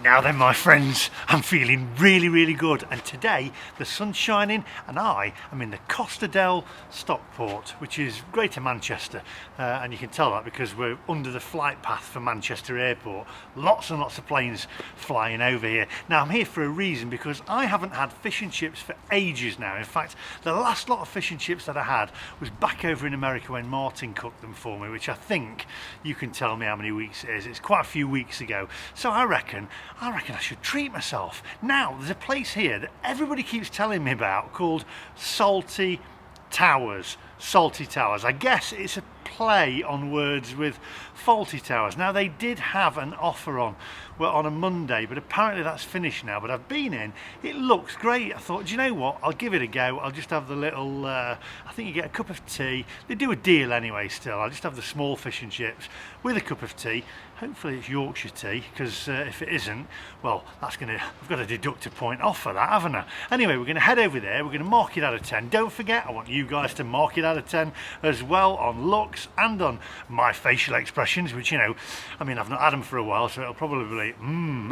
Now then, my friends, I'm feeling really good, and today the sun's shining and I am in the Costa del Stockport, which is Greater Manchester, and you can tell that because we're under the flight path for Manchester Airport. Lots and lots of planes flying over here. Now I'm here for a reason, because I haven't had fish and chips for ages now. In fact, the last lot of fish and chips that I had was back over in America when Martin cooked them for me, which I think you can tell me how many weeks it is. It's quite a few weeks ago, so I reckon I should treat myself. Now, there's a place here that everybody keeps telling me about called Salty Towers. Salty Towers. I guess it's a play on words with Faulty Towers. Now, they did have an offer on a Monday, but apparently that's finished now. But I've been in, it looks great. I thought, do you know what, I'll give it a go. I'll just have the little I think you get a cup of tea. They do a deal anyway still. I'll just have the small fish and chips with a cup of tea. Hopefully it's Yorkshire tea, because if it isn't, well, I've got to deduct a point off for that, haven't I? Anyway, we're going to head over there. We're going to mark it out of 10. Don't forget, I want you guys to mark it out of 10 as well on looks and on my facial expressions, which, you know, I mean, I've not had them for a while, so it'll probably be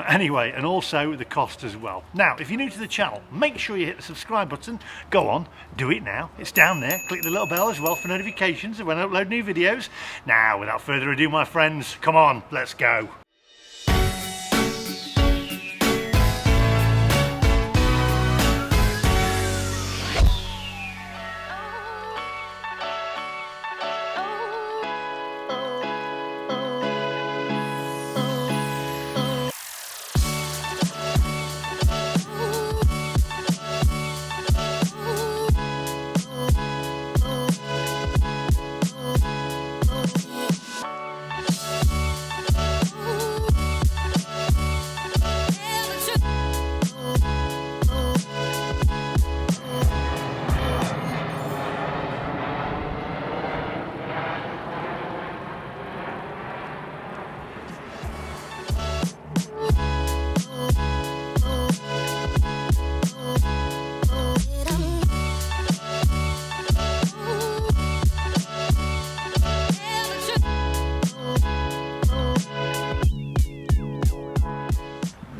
anyway, and also the cost as well. Now, if you're new to the channel, make sure you hit the subscribe button. Go on, do it now. It's down there. Click the little bell as well for notifications when I upload new videos. Now, without further ado, my friends, come on, let's go.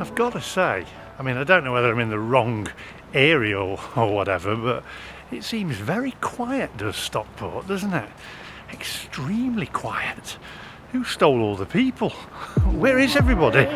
I've got to say, I mean, I don't know whether I'm in the wrong area or whatever, but it seems very quiet, does Stockport, doesn't it? Extremely quiet. Who stole all the people? Where is everybody?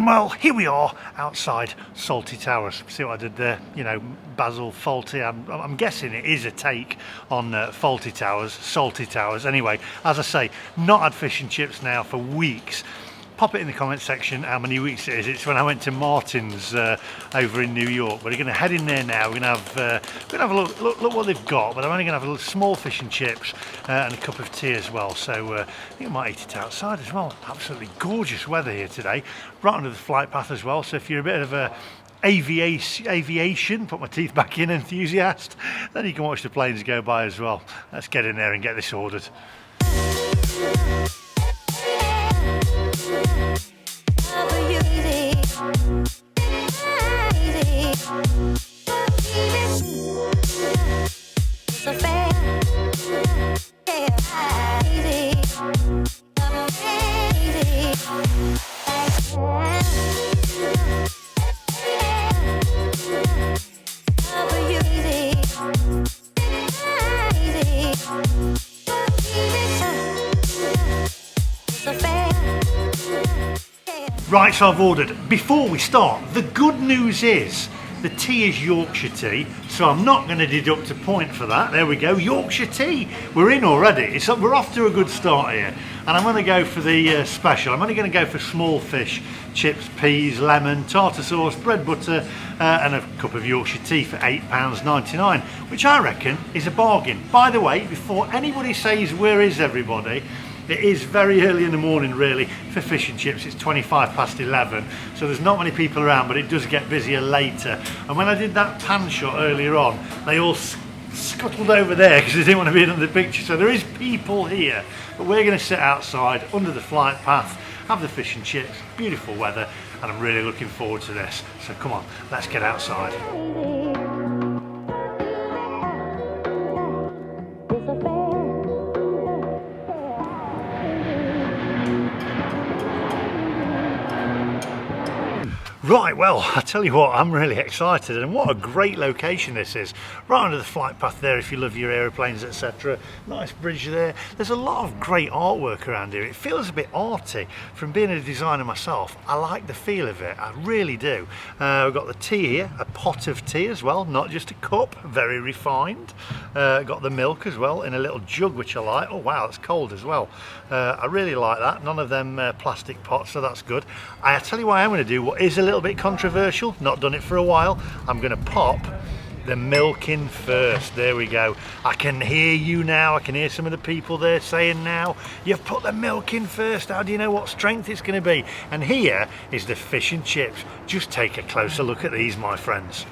Well, here we are outside Salty Towers. See what I did there? You know, Basil Faulty. I'm guessing it is a take on Faulty Towers, Salty Towers. Anyway, as I say, not had fish and chips now for weeks. Pop it in the comment section how many weeks it is. It's when I went to Martin's over in New York. But we're going to head in there now. We're going to have a look what they've got. But I'm only going to have a little small fish and chips and a cup of tea as well. So I think I might eat it outside as well. Absolutely gorgeous weather here today. Right under the flight path as well. So if you're a bit of a aviation, put my teeth back in, enthusiast, then you can watch the planes go by as well. Let's get in there and get this ordered. Right, so I've ordered. Before we start, the good news is the tea is Yorkshire tea, so I'm not going to deduct a point for that. There we go, Yorkshire tea. We're in already. We're off to a good start here. and I'm going to go for the special. I'm only going to go for small fish, chips, peas, lemon, tartar sauce, bread butter, and a cup of Yorkshire tea for £8.99, which I reckon is a bargain. By the way, before anybody says where is everybody, it is very early in the morning really for fish and chips. It's 11:25, so there's not many people around, but it does get busier later. And when I did that pan shot earlier on, they all scuttled over there because they didn't want to be in the picture. So there is people here, but we're going to sit outside under the flight path, have the fish and chips, beautiful weather, and I'm really looking forward to this. So come on, let's get outside. Right, well, I tell you what, I'm really excited, and what a great location this is. Right under the flight path there, if you love your aeroplanes, etc. Nice bridge there. There's a lot of great artwork around here. It feels a bit arty. From being a designer myself, I like the feel of it, I really do. We've got the tea here, a pot of tea as well, not just a cup, very refined. Got the milk as well in a little jug, which I like. Oh wow, it's cold as well. I really like that. None of them plastic pots, so that's good. I tell you what I'm going to do, what is a little bit controversial, not done it for a while. I'm going to pop the milk in first. There we go. I can hear you now. I can hear some of the people there saying now, you've put the milk in first. How do you know what strength it's going to be? And here is the fish and chips. Just take a closer look at these, my friends.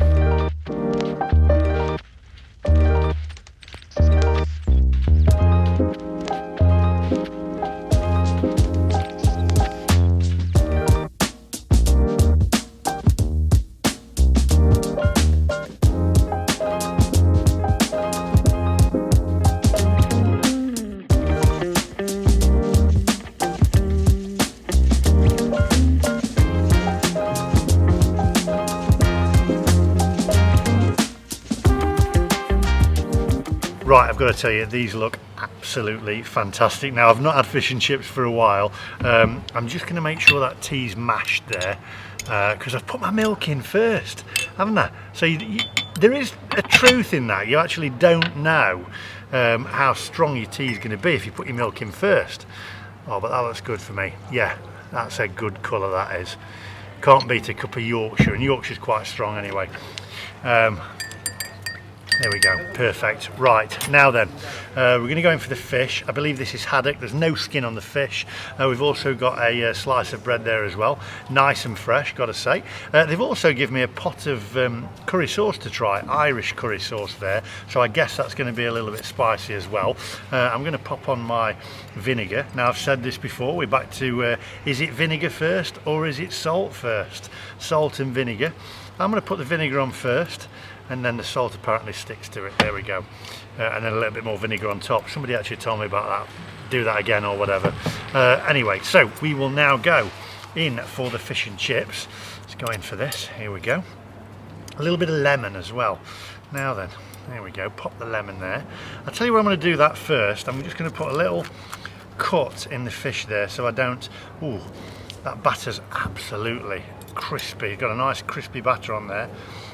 Right, I've got to tell you, these look absolutely fantastic. Now, I've not had fish and chips for a while. I'm just going to make sure that tea's mashed there, because I've put my milk in first, haven't I? So there is a truth in that. You actually don't know how strong your tea is going to be if you put your milk in first. Oh, but that looks good for me. Yeah, that's a good colour, that is. Can't beat a cup of Yorkshire, and Yorkshire's quite strong anyway. There we go, perfect. Right, now then, we're going to go in for the fish. I believe this is haddock. There's no skin on the fish. We've also got a slice of bread there as well. Nice and fresh, got to say. They've also given me a pot of curry sauce to try, Irish curry sauce there. So I guess that's going to be a little bit spicy as well. I'm going to pop on my vinegar. Now, I've said this before, we're back to, is it vinegar first or is it salt first? Salt and vinegar. I'm going to put the vinegar on first, and then the salt apparently sticks to it. There we go. And then a little bit more vinegar on top. Somebody actually told me about that. Do that again or whatever. Anyway, so we will now go in for the fish and chips. Let's go in for this. Here we go. A little bit of lemon as well. Now then, there we go. Pop the lemon there. I'll tell you what I'm going to do that first. I'm just going to put a little cut in the fish there so I don't... Ooh, that batter's absolutely crispy. Got a nice crispy batter on there.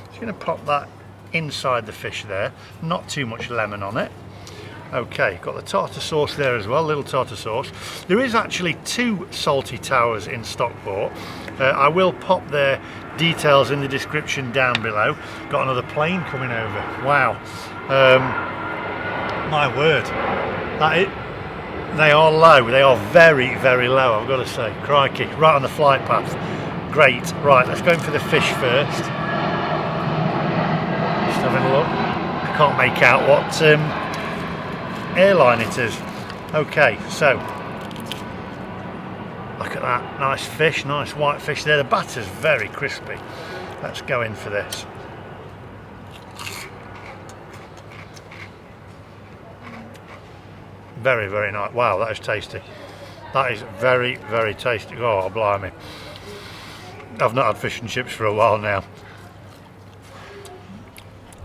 Just going to pop that inside the fish there, not too much lemon on it. Okay, got the tartar sauce there as well, little tartar sauce. There is actually 2 salty towers in Stockport. I will pop their details in the description down below. Got another plane coming over. Wow. My word. They are low. They are very, very low, I've got to say. Crikey. Right on the flight path. Great. Right, let's go in for the fish first. Having a look. I can't make out what airline it is. Okay, so look at that, nice fish, nice white fish there. The batter's very crispy. Let's go in for this. Very, very nice. Wow, that is tasty. That is very, very tasty. Oh, blimey. I've not had fish and chips for a while now.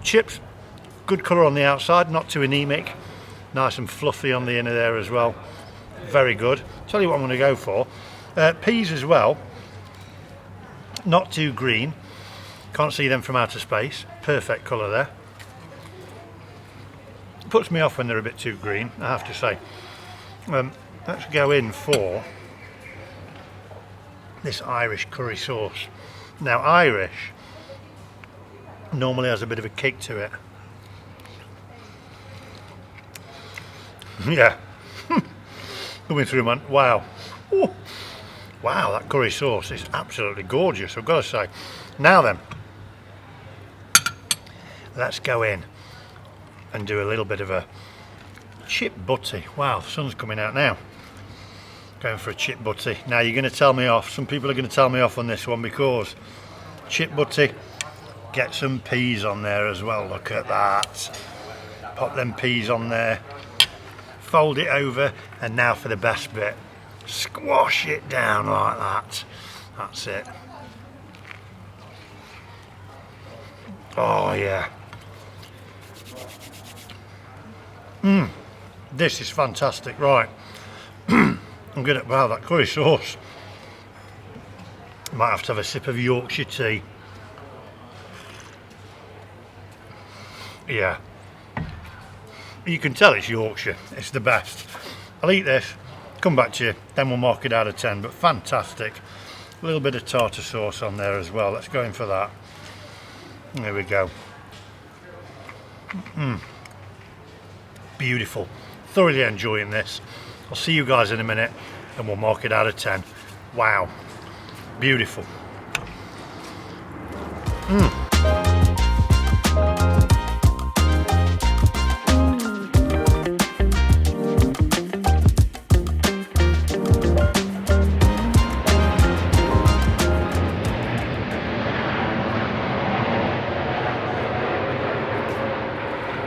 Chips, good colour on the outside, not too anemic, nice and fluffy on the inner there as well, very good. Tell you what I'm going to go for, peas as well, not too green, can't see them from outer space, perfect colour there. Puts me off when they're a bit too green, I have to say. And let's go in for this Irish curry sauce. Now, Irish normally has a bit of a kick to it. Yeah. Coming through, man. Wow. Ooh. Wow, that curry sauce is absolutely gorgeous, I've got to say. Now then, let's go in and do a little bit of a chip butty. Wow, the sun's coming out now. Going for a chip butty. Now you're going to tell me off. Some people are going to tell me off on this one because chip butty, get some peas on there as well. Look at that. Pop them peas on there. Fold it over, and now for the best bit. Squash it down like that. That's it. Oh yeah. This is fantastic. Right. I'm gonna, wow, that curry sauce. Might have to have a sip of Yorkshire tea. Yeah. You can tell it's Yorkshire. It's the best. I'll eat this, come back to you, then we'll mark it out of 10. But fantastic. A little bit of tartar sauce on there as well. Let's go in for that. There we go. Beautiful. Thoroughly enjoying this. I'll see you guys in a minute and we'll mark it out of 10. Wow. Beautiful.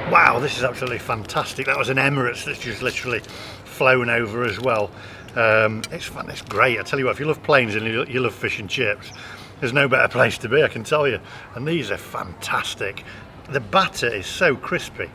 Wow, this is absolutely fantastic. That was an Emirates that's just literally flown over as well. It's fun, it's great. I tell you what, if you love planes and you love fish and chips, there's no better place to be, I can tell you. And these are fantastic. The batter is so crispy.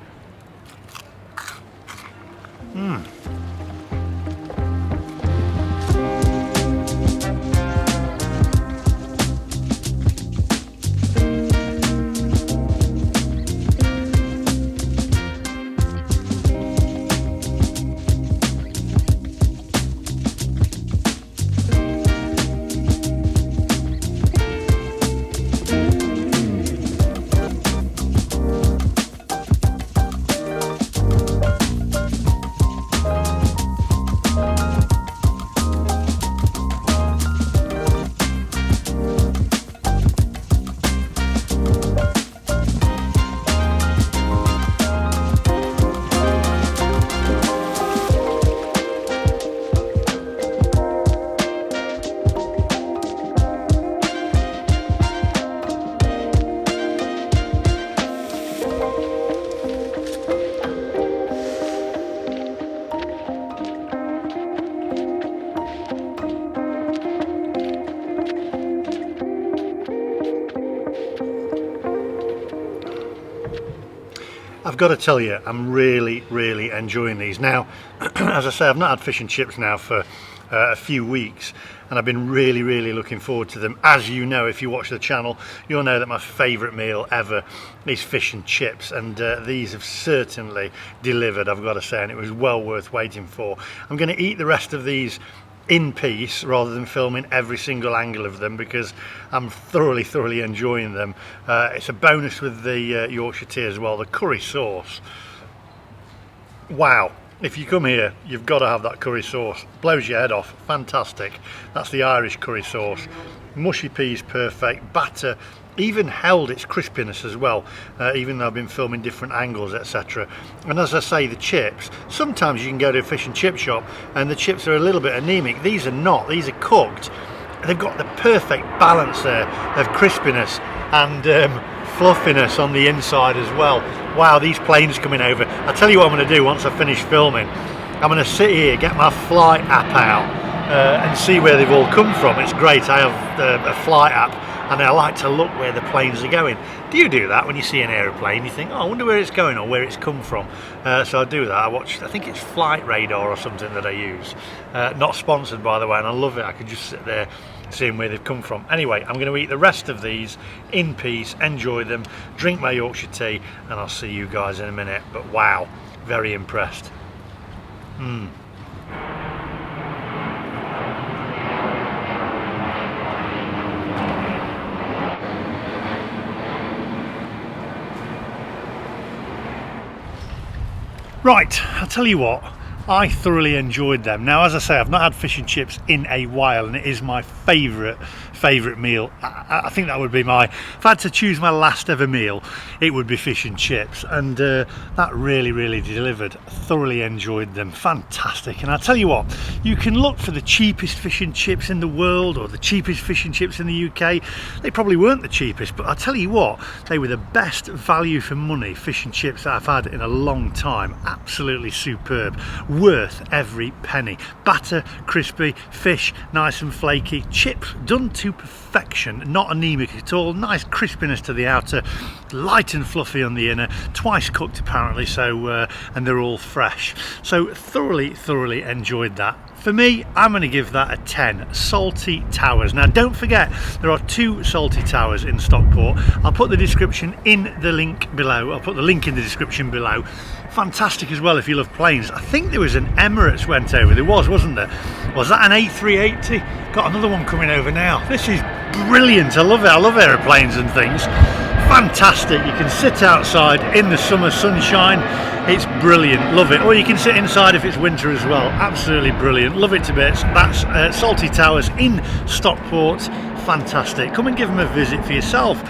I've got to tell you, I'm really enjoying these. Now, as I say, I've not had fish and chips now for a few weeks, and I've been really looking forward to them. As you know, if you watch the channel, you'll know that my favourite meal ever is fish and chips, and these have certainly delivered, I've got to say, and it was well worth waiting for. I'm going to eat the rest of these in peace rather than filming every single angle of them because I'm thoroughly enjoying them. It's a bonus with the Yorkshire tea as well. The curry sauce, wow. If you come here, you've got to have that curry sauce. Blows your head off. Fantastic. That's the Irish curry sauce. Mushy peas, perfect. Batter even held its crispiness as well, even though I've been filming different angles, etc. And as I say, the chips, sometimes you can go to a fish and chip shop and the chips are a little bit anemic. These are not. These are cooked. They've got the perfect balance there of crispiness and fluffiness on the inside as well. Wow, these planes coming over. I'll tell you what I'm going to do once I finish filming. I'm going to sit here, get my flight app out and see where they've all come from. It's great. I have a flight app and I like to look where the planes are going. Do you do that when you see an aeroplane? You think, oh, I wonder where it's going or where it's come from. So I do that. I think it's Flight Radar or something that I use. Not sponsored, by the way, and I love it. I could just sit there seeing where they've come from. Anyway, I'm going to eat the rest of these in peace, enjoy them, drink my Yorkshire tea, and I'll see you guys in a minute. But wow, very impressed. Right, I'll tell you what, I thoroughly enjoyed them. Now, as I say, I've not had fish and chips in a while, and it is my favourite meal. I think that would be if I had to choose my last ever meal, it would be fish and chips, and that really delivered. Thoroughly enjoyed them. Fantastic. And I'll tell you what, you can look for the cheapest fish and chips in the world, or the cheapest fish and chips in the UK. They probably weren't the cheapest, but I'll tell you what, they were the best value for money fish and chips that I've had in a long time. Absolutely superb, worth every penny. Batter crispy, fish nice and flaky, chips done to perfection, not anemic at all, nice crispiness to the outer, light and fluffy on the inner, twice cooked apparently, so and they're all fresh. So thoroughly enjoyed that. For me, I'm going to give that a 10. Salty Towers. Now, don't forget, there are 2 Salty Towers in Stockport. I'll put the description in the link below. I'll put the link in the description below. Fantastic as well if you love planes. I think there was an Emirates went over. There was, wasn't there? Was that an A380? Got another one coming over now. This is brilliant. I love it. I love aeroplanes and things. Fantastic. You can sit outside in the summer sunshine. It's brilliant. Love it. Or you can sit inside if it's winter as well. Absolutely brilliant. Love it to bits. That's Salty Towers in Stockport. Fantastic. Come and give them a visit for yourself.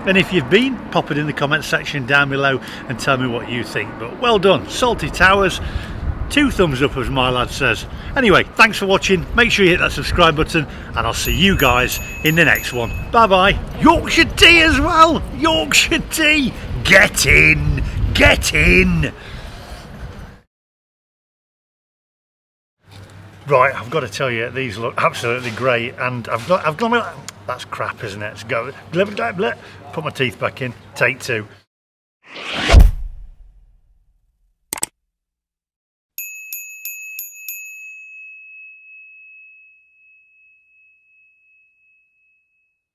And if you've been, pop it in the comments section down below and tell me what you think. But well done. Salty Towers. 2 thumbs up, as my lad says. Anyway, thanks for watching. Make sure you hit that subscribe button, and I'll see you guys in the next one. Bye bye. Yorkshire tea as well. Yorkshire tea. Get in. Get in. Right, I've got to tell you, these look absolutely great, and I've got that's crap, isn't it? Let's go. Put my teeth back in. Take 2.